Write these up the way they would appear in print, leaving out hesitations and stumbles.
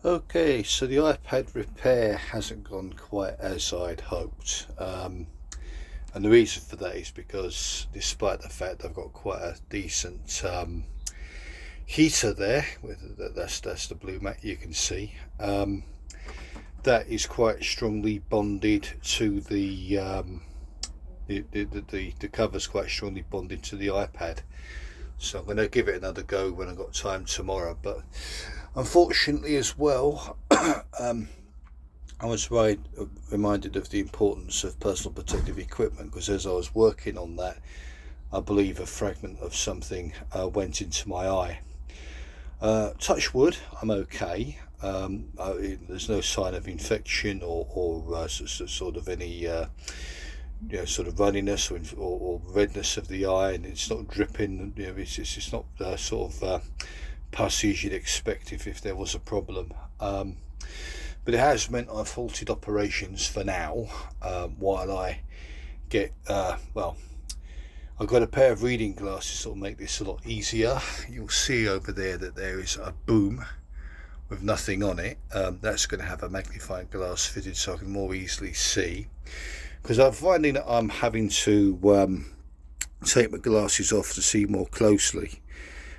Okay, so the iPad repair hasn't gone quite as I'd hoped. And the reason for that is because despite the fact I've got quite a decent heater there, that's the blue mat you can see, that is quite strongly bonded to the cover's quite strongly bonded to the iPad. So I'm going to give it another go when I've got time tomorrow. But unfortunately as well, I was reminded of the importance of personal protective equipment, because as I was working on that, I believe a fragment of something went into my eye. Touch wood, I'm okay. There's no sign of infection or sort of any sort of runniness or redness of the eye, and it's not dripping. It's not sort of pussy as you'd expect if there was a problem. But it has meant I've halted operations for now, while I get well, I've got a pair of reading glasses that will make this a lot easier. You'll see over there that there is a boom with nothing on it. That's going to have a magnifying glass fitted so I can more easily see, because I'm finding that I'm having to take my glasses off to see more closely,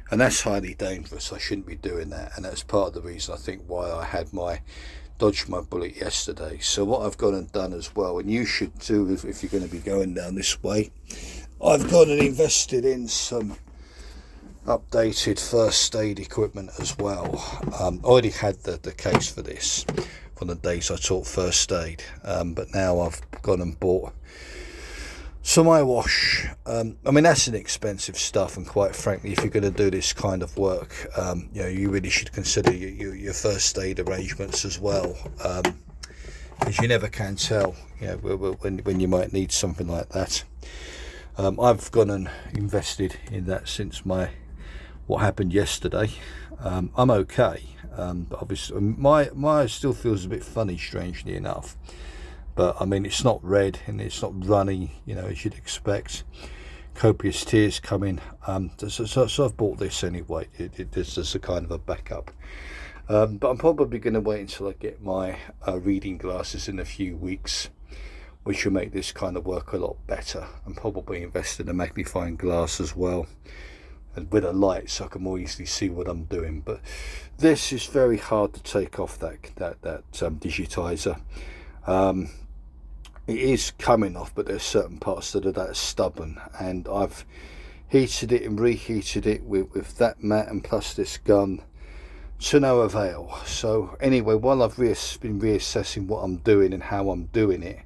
and that's highly dangerous. I shouldn't be doing that, and that's part of the reason I think why I had dodged my bullet yesterday. So what I've gone and done as well, and you should too if you're going to be going down this way, I've gone and invested in some updated first aid equipment as well. I already had the case for this from the days I taught first aid, but now I've gone and bought some eye wash. I mean, that's inexpensive stuff, and quite frankly, if you're going to do this kind of work, you really should consider your first aid arrangements as well, because you never can tell, when you might need something like that. I've gone and invested in that since what happened yesterday. I'm okay, but obviously my eye still feels a bit funny, strangely enough. But I mean, it's not red and it's not runny, as you'd expect. Copious tears coming. So I've bought this anyway. This is a kind of a backup. But I'm probably going to wait until I get my reading glasses in a few weeks, which will make this kind of work a lot better. And probably invest in a magnifying glass as well, and with a light, so I can more easily see what I'm doing. But this is very hard to take off that digitizer. It is coming off, but there's certain parts that are that stubborn, and I've heated it and reheated it with that mat and plus this gun to no avail. So anyway, while I've been reassessing what I'm doing and how I'm doing it,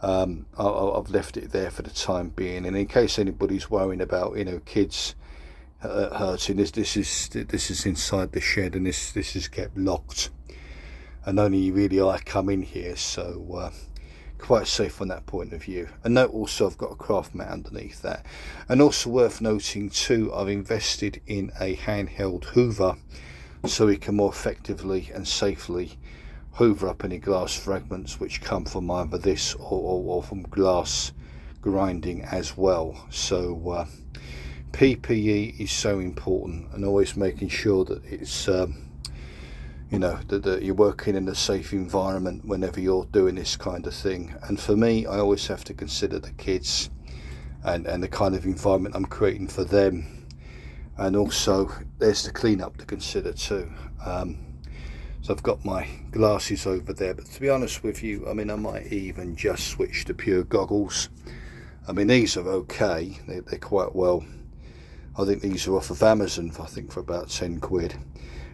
I've left it there for the time being. And in case anybody's worrying about kids hurting, this is inside the shed, and this is kept locked, and only really I come in here, so quite safe from that point of view. And note also I've got a craft mat underneath that. And also worth noting too, I've invested in a handheld hoover so we can more effectively and safely hoover up any glass fragments which come from either this or from glass grinding as well. So PPE is so important, and always making sure that it's that you're working in a safe environment whenever you're doing this kind of thing. And for me, I always have to consider the kids and the kind of environment I'm creating for them. And also there's the cleanup to consider too. So I've got my glasses over there, but to be honest with you, I mean, I might even just switch to pure goggles. I mean, these are okay, they're quite well. I think these are off of Amazon for about 10 quid.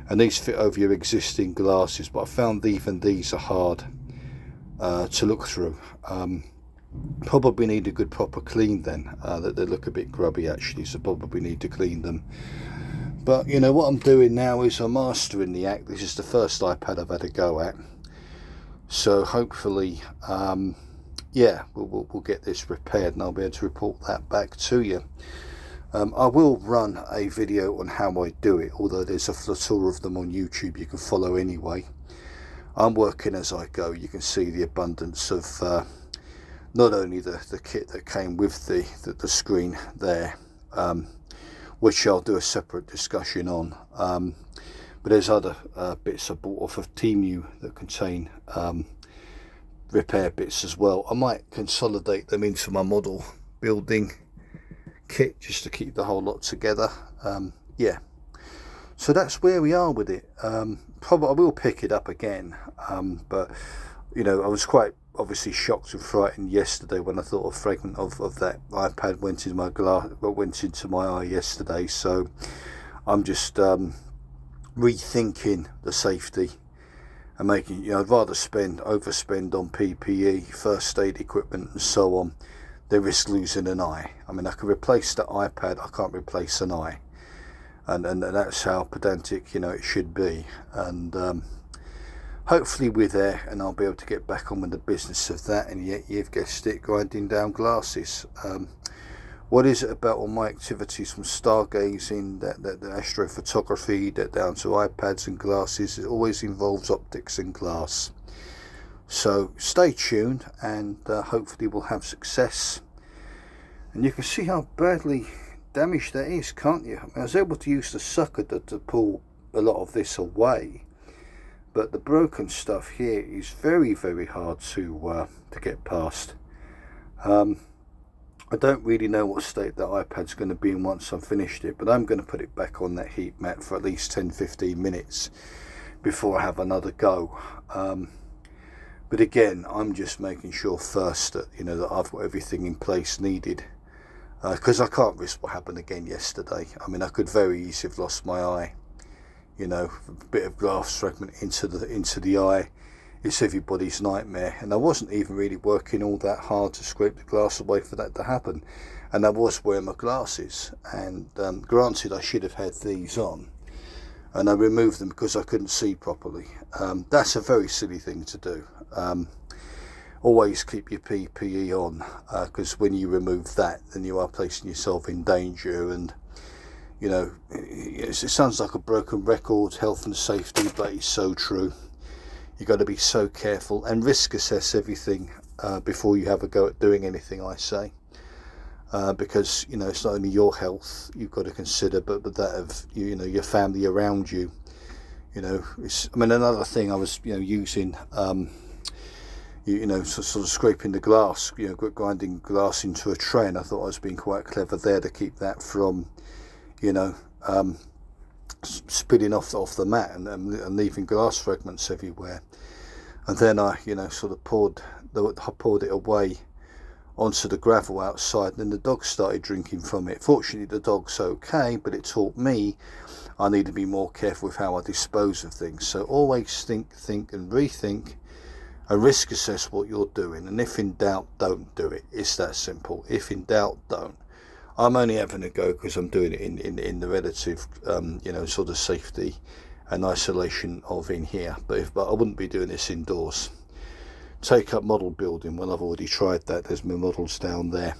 And these fit over your existing glasses, but I found even these are hard to look through. Probably need a good proper clean then. They look a bit grubby actually, so probably need to clean them. But what I'm doing now is I'm mastering the act. This is the first iPad I've had a go at, so hopefully we'll get this repaired and I'll be able to report that back to you. I will run a video on how I do it, although there's a flotilla of them on YouTube you can follow anyway. I'm working as I go. You can see the abundance of not only the kit that came with the screen there, which I'll do a separate discussion on, But there's other bits I bought off of Temu that contain repair bits as well. I might consolidate them into my model building kit just to keep the whole lot together. Yeah, so that's where we are with it. Probably I will pick it up again, but you know, I was quite obviously shocked and frightened yesterday when I thought a fragment of that iPad went into my glass, went into my eye yesterday. So I'm just rethinking the safety and making, you know, I'd rather overspend on PPE, first aid equipment and so on, than risk losing an eye. I mean, I can replace the iPad, I can't replace an eye, and that's how pedantic, you know, it should be. And hopefully we're there, and I'll be able to get back on with the business of that. And yet you've guessed it, grinding down glasses. What is it about all my activities, from stargazing, the astrophotography, down to iPads and glasses? It always involves optics and glass. So stay tuned, and hopefully we'll have success. And you can see how badly damaged that is, can't you? I mean, I was able to use the sucker to pull a lot of this away, but the broken stuff here is very, very hard to get past. I don't really know what state that iPad's going to be in once I've finished it, but I'm going to put it back on that heat mat for at least 10-15 minutes before I have another go. But again, I'm just making sure first that, you know, that I've got everything in place needed, because I can't risk what happened again yesterday. I mean, I could very easily have lost my eye. You know, a bit of glass fragment into the eye. It's everybody's nightmare, and I wasn't even really working all that hard to scrape the glass away for that to happen. And I was wearing my glasses, and granted I should have had these on, and I removed them because I couldn't see properly. That's a very silly thing to do. Always keep your PPE on, because when you remove that, then you are placing yourself in danger. And you know, it sounds like a broken record, health and safety, but it's so true. You've got to be so careful and risk assess everything before you have a go at doing anything, I say. Because, you know, it's not only your health you've got to consider, but that of, you know, your family around you. You know, I mean, another thing I was, you know, using, you know, sort of scraping the glass, you know, grinding glass into a tray, and I thought I was being quite clever there to keep that from, you know, spilling off the mat and leaving glass fragments everywhere. And then I, you know, sort of poured it away onto the gravel outside, and then the dog started drinking from it. Fortunately the dog's okay, but it taught me I need to be more careful with how I dispose of things. So always think and rethink and risk assess what you're doing, and if in doubt, don't do it. It's that simple. If in doubt, don't. I'm only having a go because I'm doing it in the relative, you know, sort of safety and isolation of in here. But I wouldn't be doing this indoors. Take up model building. Well, I've already tried that. There's my models down there.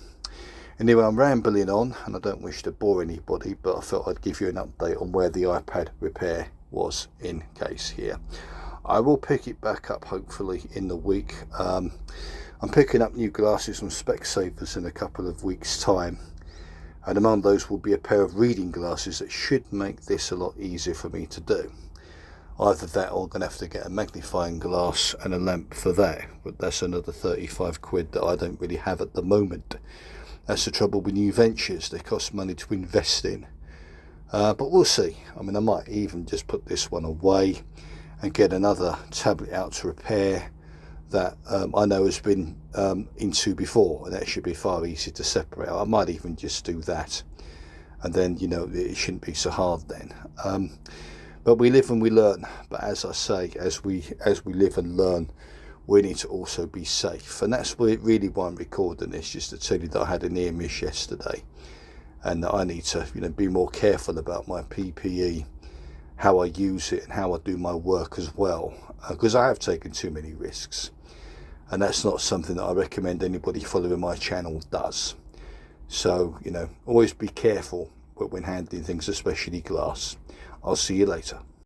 Anyway, I'm rambling on, and I don't wish to bore anybody, but I felt I'd give you an update on where the iPad repair was in case here. I will pick it back up hopefully in the week. I'm picking up new glasses from Specsavers in a couple of weeks' time. And among those will be a pair of reading glasses that should make this a lot easier for me to do. Either that, or I'm going to have to get a magnifying glass and a lamp for that. But that's another 35 quid that I don't really have at the moment. That's the trouble with new ventures. They cost money to invest in. But we'll see. I mean, I might even just put this one away and get another tablet out to repair that I know has been into before, and that should be far easier to separate. I might even just do that, and then, you know, it shouldn't be so hard then. But we live and we learn. But as I say, as we live and learn, we need to also be safe, and that's really why I'm recording this, just to tell you that I had a near miss yesterday, and that I need to, you know, be more careful about my PPE, how I use it, and how I do my work as well, because I have taken too many risks. And that's not something that I recommend anybody following my channel does. So, you know, always be careful when handling things, especially glass. I'll see you later.